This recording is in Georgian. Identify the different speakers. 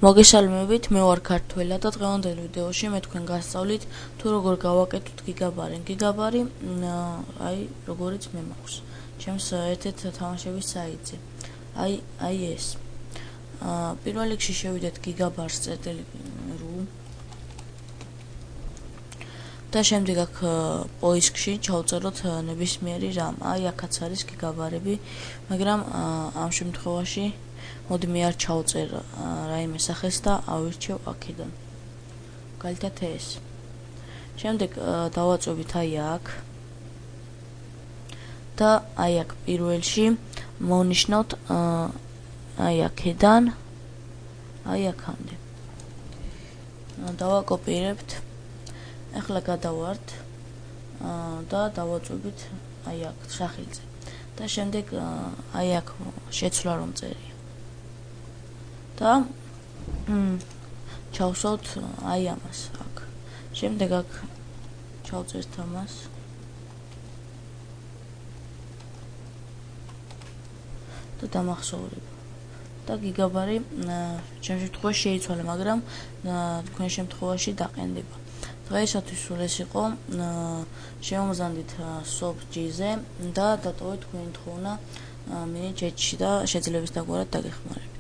Speaker 1: მოგესალმებით, მე ვარ ქართველა და დღევანდელ ვიდეოში მე თქვენ გასწავლით თუ როგორ გავაკეთოთ გიგაბარი. გიგაბარი როგორიც მე მაქვს ჩემს ერთ-ერთ თამაშების საიტზე. აი ეს. პირველ რიგში შევიდეთ gigabars.ru და შემდეგ აქ პოისკში ჩავწეროთ ნებისმიერი რამ. აქაც არის გიგაბარები, მაგრამ ამ შემთხვევაში მოდი მე არ ჩავწერ რაიმე სახეს და ავირჩევ აქედან. გალითათ ეს. შემდეგ დავაწვევით აქ და აქ პირველში მოვნიშნოთ აქედან აქამდე. დავაკოპირებთ. ახლა გადავართ და დავაწვევით აქ სახელზე. და შემდეგ აქ შეცვლა რომ წერია. და ჩავსვათ ამას აქ. შემდეგ აქ ჩავწერთ ამას. და დამახსოვრებ. და გიგაბარი ჩემ შემთხვევაში შეიცვალა, მაგრამ თქვენ შემთხვევაში დაყენდება. დღეისათვის სულ ეს იყო. შემომზადეთ soft-G-ზე და დატოვეთ თქვენი თხოვნა მინი-ჩატში და შეძლებს დაგვარად დაგეხმარებით.